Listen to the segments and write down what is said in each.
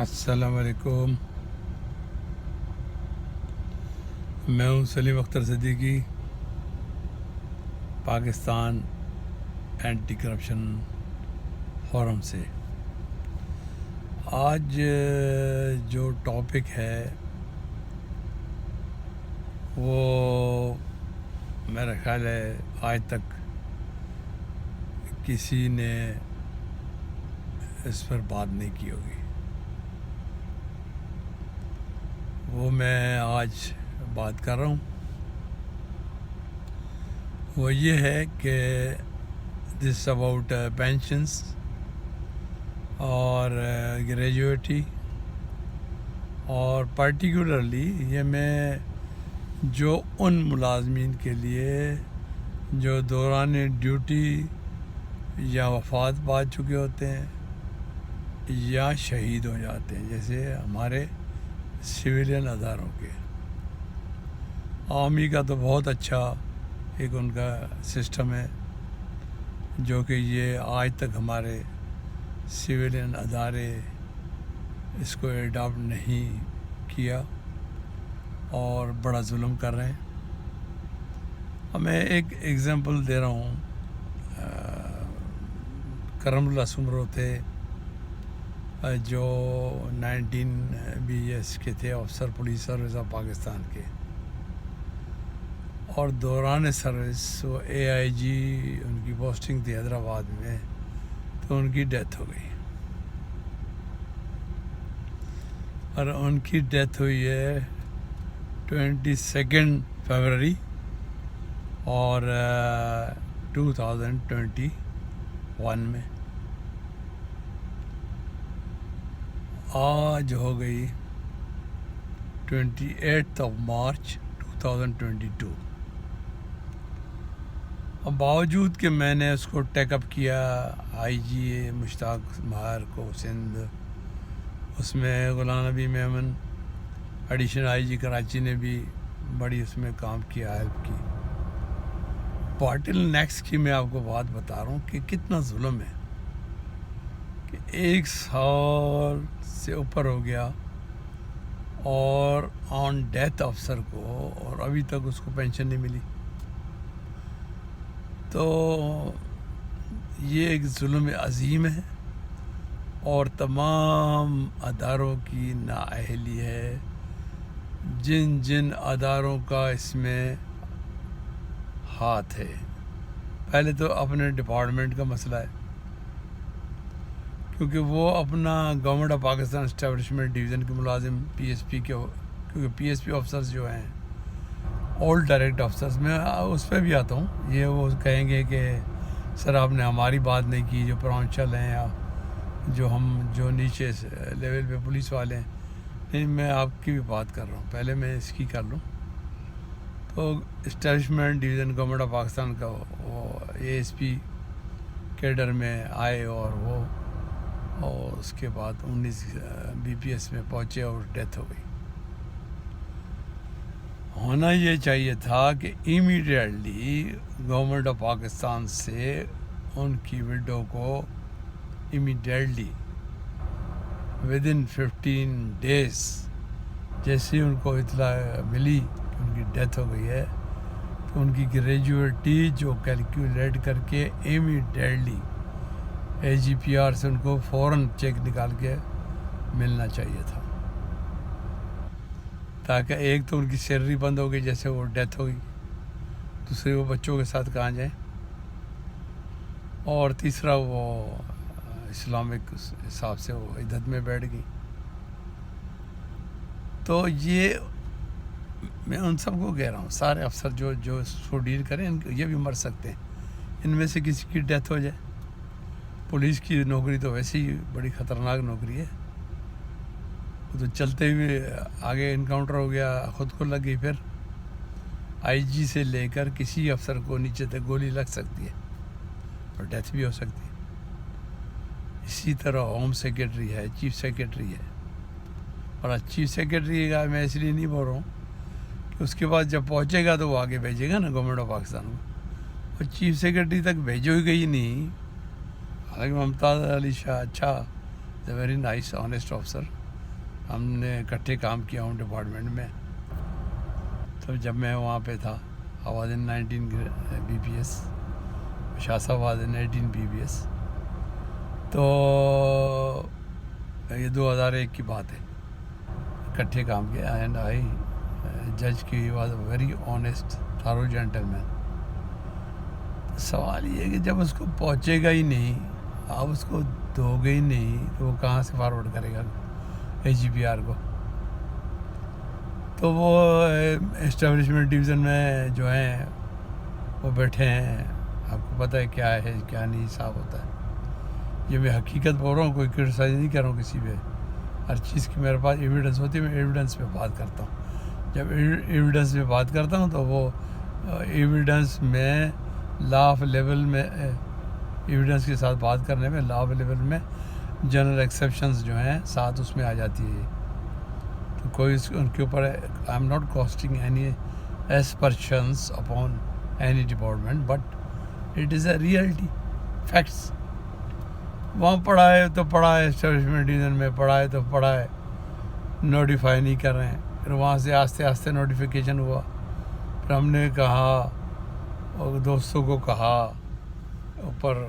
السلام علیکم. میں ہوں Salim Akhtar Siddiqui, Pakistan anti corruption forum سے. آج جو ٹاپک ہے وہ میرا خیال ہے آج تک کسی نے اس پر بات نہیں کی ہوگی. وہ میں آج بات کر رہا ہوں. وہ یہ ہے کہ دس اباؤٹ پینشنس اور گریجویٹی، اور پرٹیکولرلی یہ میں جو ان ملازمین کے لیے جو دوران ڈیوٹی یا وفات پا چکے ہوتے ہیں یا شہید ہو جاتے ہیں، جیسے ہمارے سویلین اداروں کے. آرمی کا تو بہت اچھا ایک ان کا سسٹم ہے، جو کہ یہ آج تک ہمارے سویلین ادارے اس کو اڈاپٹ نہیں کیا اور بڑا ظلم کر رہے ہیں. میں ایک ایگزامپل دے رہا ہوں. کرم اللہ سمرو تھے جو 19 BS کے تھے، افسر پولیس سروس آف پاکستان کے، اور دوران سروس وہ AIG ان کی پوسٹنگ تھی حیدرآباد میں، تو ان کی ڈیتھ ہو گئی. اور ان کی ڈیتھ ہوئی ہے 22 فروری اور 2021 میں. آج ہو گئی 28 مارچ 2022. اب باوجود کہ میں نے اس کو ٹیک اپ کیا IG مشتاق ماہر کو سندھ، اس میں غلام نبی میمن ایڈیشنل IG کراچی نے بھی بڑی اس میں کام کیا، ہیلپ کی. باٹل نیکس کی میں آپ کو بات بتا رہا ہوں کہ کتنا ظلم ہے کہ 1 سال سے اوپر ہو گیا اور آن ڈیتھ افسر کو، اور ابھی تک اس کو پینشن نہیں ملی. تو یہ ایک ظلم عظیم ہے اور تمام اداروں کی نااہلی ہے. جن اداروں کا اس میں ہاتھ ہے، پہلے تو اپنے ڈپارٹمنٹ کا مسئلہ ہے، کیونکہ وہ اپنا government of Pakistan establishment division کے ملازم PSP کے، کیونکہ PSP آفسرز جو ہیں اولڈ ڈائریکٹ آفسرز، میں اس پہ بھی آتا ہوں. یہ وہ کہیں گے کہ سر آپ نے ہماری بات نہیں کی، جو پرونشل ہیں یا جو نیچے لیول پہ پولیس والے ہیں. نہیں، میں آپ کی بھی بات کر رہا ہوں، پہلے میں اس کی کر لوں. تو establishment division government of Pakistan کا وہ ASP کیڈر میں آئے اور اس کے بعد 19 BPS میں پہنچے اور ڈیتھ ہو گئی. ہونا یہ چاہیے تھا کہ امیڈیٹلی گورنمنٹ آف پاکستان سے ان کی وڈو کو امیڈیٹلی ودن 15 days جیسے ان کو اطلاع ملی کہ ان کی ڈیتھ ہو گئی ہے، تو ان کی گریجویٹی جو کیلکولیٹ کر کے امیڈیٹلی AGPR سے ان کو فوراً چیک نکال کے ملنا چاہیے تھا، تاکہ ایک تو ان کی سیلری بند ہو گئی جیسے وہ ڈیتھ ہو گئی، دوسرے وہ بچوں کے ساتھ کہاں جائیں، اور تیسرا وہ اسلامک حساب سے وہ عدت میں بیٹھ گئی. تو یہ میں ان سب کو کہہ رہا ہوں، سارے افسر جو اس کو ڈیل کریں، یہ بھی مر سکتے ہیں. ان میں سے کسی کی ڈیتھ ہو جائے. پولیس کی نوکری تو ویسے ہی بڑی خطرناک نوکری ہے، وہ تو چلتے ہوئے آگے انکاؤنٹر ہو گیا، خود کو لگ گئی، پھر IG سے لے کر کسی افسر کو نیچے تک گولی لگ سکتی ہے اور ڈیتھ بھی ہو سکتی ہے. اسی طرح ہوم سیکرٹری ہے، چیف سیکرٹری ہے. اور چیف سیکرٹری کا میں اس لیے نہیں بول رہا ہوں کہ اس کے بعد جب پہنچے گا تو وہ آگے بھیجے گا نا گورنمنٹ آف پاکستان کو، اور چیف سیکرٹری تک بھیجو ہی گئی نہیں. حالانکہ ممتاز علی شاہ اچھا، ویری نائس آنیسٹ آفسر، ہم نے اکٹھے کام کیا ہوں ڈپارٹمنٹ میں. تو جب میں وہاں پہ تھا آواز 19 BPS، شاہ صاحب واز 18 BPS. تو یہ 2001 کی بات ہے، اکٹھے کام کیا. اینڈ آئی جج کی was a very honest thorough gentleman. سوال یہ ہے کہ جب اس کو پہنچے گا ہی نہیں، آپ اس کو دو گے ہی نہیں، تو وہ کہاں سے فارورڈ کرے گا AGPR کو. تو وہ اسٹیبلشمنٹ ڈویژن میں جو ہیں وہ بیٹھے ہیں، آپ کو پتہ ہے کیا ہے کیا نہیں حساب ہوتا ہے. یہ میں حقیقت بول رہا ہوں، کوئی کرٹیسائز نہیں کر رہا ہوں کسی پہ. ہر چیز کی میرے پاس ایویڈنس ہوتی ہے، میں ایویڈنس پہ بات کرتا ہوں. جب ایویڈنس پہ بات کرتا ہوں تو وہ ایویڈنس میں لا آف لیول میں، ایویڈنس کے ساتھ بات کرنے میں لا آف لیول میں جنرل ایکسیپشنز جو ہیں ساتھ اس میں آ جاتی ہے. تو کوئی ان کے اوپر I am not casting any aspersions upon any department, but it is a reality, facts. وہاں پڑھا ہے تو پڑھا ہے، اسٹیبلشمنٹ ڈویژن میں پڑھا ہے تو پڑھا ہے، نوٹیفائی نہیں کر رہے ہیں. پھر وہاں سے آہستہ آہستہ نوٹیفیکیشن ہوا. پھر ہم نے کہا اور دوستوں کو کہا اوپر،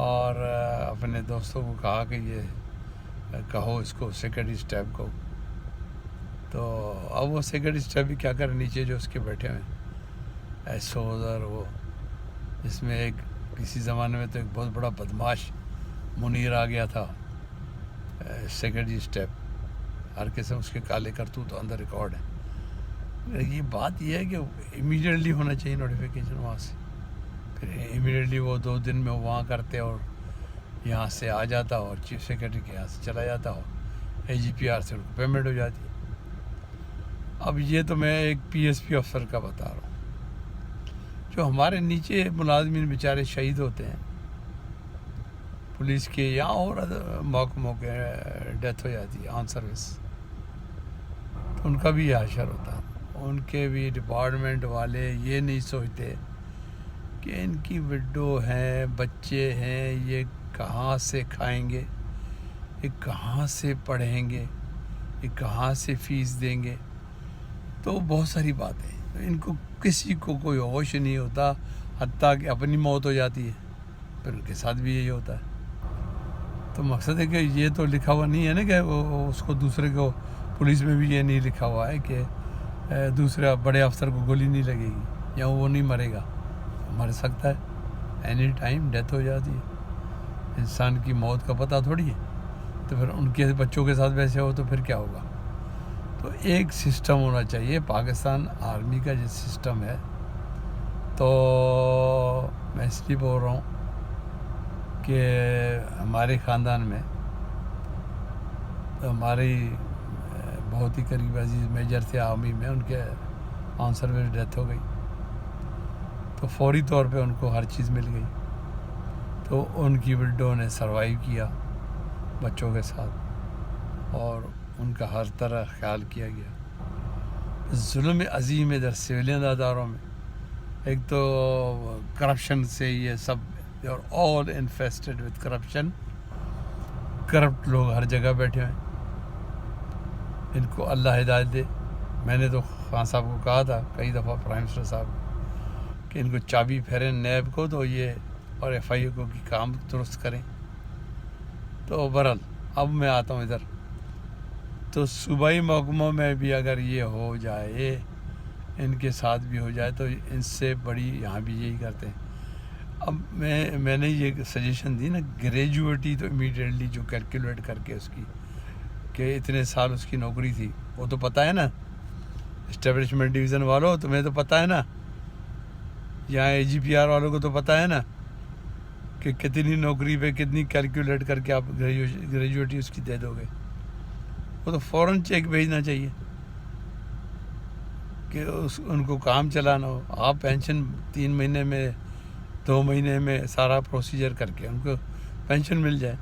اور اپنے دوستوں کو کہا کہ یہ کہو اس کو سیکرٹری اسٹیف کو. تو اب وہ سیکرٹری اسٹیف بھی کیا کرے، نیچے جو اس کے بیٹھے ہوئے ایسوز، اور وہ جس میں ایک کسی زمانے میں تو ایک بہت بڑا بدماش منیر آ گیا تھا سیکرٹری اسٹیف. ہر قسم اس کے کالے کرتوت اندر ریکارڈ ہے. یہ بات یہ ہے کہ امیڈیٹلی ہونا چاہیے نوٹیفیکیشن وہاں سے. پھر امیڈیٹلی وہ 2 دن میں وہاں کرتے اور یہاں سے آ جاتا، اور چیف سیکرٹری کے یہاں سے چلا جاتا، اور AGPR سے ان کو پیمنٹ ہو جاتی. اب یہ تو میں ایک PSP افسر کا بتا رہا ہوں. جو ہمارے نیچے ملازمین بیچارے شہید ہوتے ہیں پولیس کے یا اور محکموں کے، ڈیتھ ہو جاتی ہے آن سروس، تو ان کا بھی یہ حشر ہوتا ہے. ان کے بھی ڈپارٹمنٹ والے یہ نہیں سوچتے کہ ان کی وڈو ہیں، بچے ہیں، یہ کہاں سے کھائیں گے، یہ کہاں سے پڑھیں گے، یہ کہاں سے فیس دیں گے. تو بہت ساری باتیں ان کو، کسی کو کوئی ہوش نہیں ہوتا، حتیٰ کہ اپنی موت ہو جاتی ہے پھر ان کے ساتھ بھی یہی ہوتا ہے. تو مقصد ہے کہ یہ تو لکھا ہوا نہیں ہے نا کہ وہ اس کو دوسرے کو، پولیس میں بھی یہ نہیں لکھا ہوا ہے کہ دوسرے بڑے افسر کو گولی نہیں لگے گی یا وہ نہیں مرے گا. مر سکتا ہے، اینی ٹائم ڈیتھ ہو جاتی ہے. انسان کی موت کا پتہ تھوڑی ہے. تو پھر ان کے بچوں کے ساتھ ویسے ہو تو پھر کیا ہوگا. تو ایک سسٹم ہونا چاہیے. پاکستان آرمی کا جو سسٹم ہے، تو میں اس لیے بول رہا ہوں کہ ہمارے خاندان میں ہماری بہت ہی قریب عزیز میجر تھے آرمی میں، ان کے آن سروس ڈیتھ ہو گئی. تو فوری طور پہ ان کو ہر چیز مل گئی. تو ان کی وڈو نے سروائیو کیا بچوں کے ساتھ، اور ان کا ہر طرح خیال کیا گیا. ظلم عظیم ادھر سویلین اداروں میں، ایک تو کرپشن سے یہ سب، اور آل انفیسٹڈ وتھ کرپشن. کرپٹ لوگ ہر جگہ بیٹھے ہیں. ان کو اللہ ہدایت دے. میں نے تو خان صاحب کو کہا تھا کئی دفعہ، پرائم منسٹر صاحب، کہ ان کو چابی پھیریں نیب کو تو یہ اور FIO کو کی کام درست کریں. تو برحال اب میں آتا ہوں ادھر. تو صوبائی محکموں میں بھی اگر یہ ہو جائے، ان کے ساتھ بھی ہو جائے، تو ان سے بڑی یہاں بھی یہی کرتے ہیں. اب میں نے یہ سجیشن دی نا، گریجویٹی تو امیڈیٹلی جو کیلکولیٹ کر کے اس کی کہ اتنے سال اس کی نوکری تھی، وہ تو پتہ ہے نا اسٹیبلشمنٹ ڈویژن والوں، تمہیں تو پتہ ہے نا، یہاں AGPR والوں کو تو پتہ ہے نا کہ کتنی نوکری پہ کتنی کیلکولیٹ کر کے آپ گریجویٹی اس کی دے دو گے. وہ تو فوراً چیک بھیجنا چاہیے کہ ان کو کام چلانا ہو. آپ پینشن 3 مہینے میں 2 مہینے میں سارا پروسیجر کر کے ان کو پینشن مل جائے.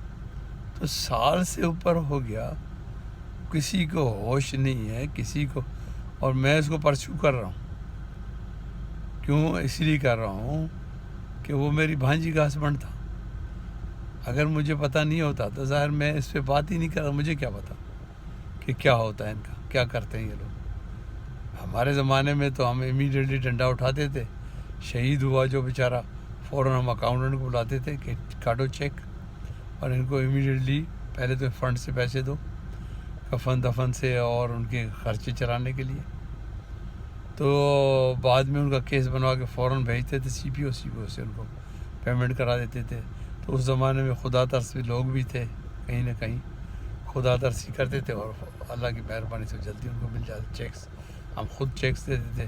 تو سال سے اوپر ہو گیا، کسی کو ہوش نہیں ہے کسی کو. اور میں اس کو پرسیو کر رہا ہوں. کیوں؟ اس لیے کر رہا ہوں کہ وہ میری بھانجی کا ہسبینڈ تھا. اگر مجھے پتہ نہیں ہوتا تو ظاہر میں اس پہ بات ہی نہیں کر رہا. مجھے کیا پتہ کہ کیا ہوتا ہے ان کا، کیا کرتے ہیں یہ لوگ. ہمارے زمانے میں تو ہم امیڈیٹلی ڈنڈا اٹھاتے تھے، شہید ہوا جو بیچارہ فوراً ہم اکاؤنٹنٹ کو بلاتے تھے کہ کاٹو چیک، اور ان کو امیڈیٹلی پہلے تو فنڈ سے پیسے دو، کفن دفن سے اور ان کے خرچے چلانے کے لیے. تو بعد میں ان کا کیس بنوا کے فوراً بھیجتے تھے سی پی او سے ان کو پیمنٹ کرا دیتے تھے. تو اس زمانے میں خدا ترس بھی لوگ بھی تھے، کہیں نہ کہیں خدا ترسی کرتے تھے، اور اللہ کی مہربانی سے جلدی ان کو مل جاتے چیکس. ہم خود چیکس دیتے تھے،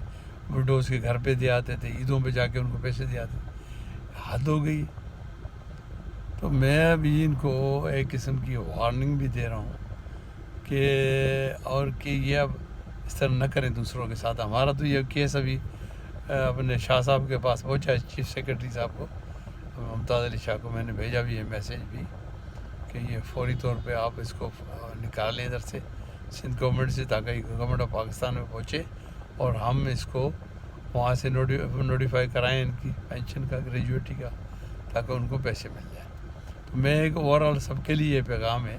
وڈوز کے گھر پہ دے آتے تھے، عیدوں پہ جا کے ان کو پیسے دے آتے تھے. حد ہو گئی. تو میں ابھی ان کو ایک قسم کی وارننگ بھی دے رہا ہوں کہ یہ اب اس طرح نہ کریں دوسروں کے ساتھ. ہمارا تو یہ کیس ابھی اپنے شاہ صاحب کے پاس پہنچا ہے، چیف سیکرٹری صاحب کو، ممتاز علی شاہ کو میں نے بھیجا بھی ہے میسیج بھی کہ یہ فوری طور پہ آپ اس کو نکالیں ادھر سے سندھ گورنمنٹ سے، تاکہ گورنمنٹ آف پاکستان میں پہنچے اور ہم اس کو وہاں سے نوٹیفائی کرائیں ان کی پینشن کا، گریجویٹی کا، تاکہ ان کو پیسے مل جائیں. تو میں ایک اوور آل سب کے لیے یہ پیغام ہے.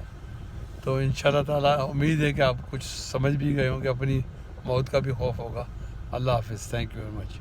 تو انشاءاللہ تعالیٰ امید ہے کہ آپ کچھ سمجھ بھی گئے ہوں کہ اپنی موت کا بھی خوف ہوگا. اللہ حافظ. Thank you very much.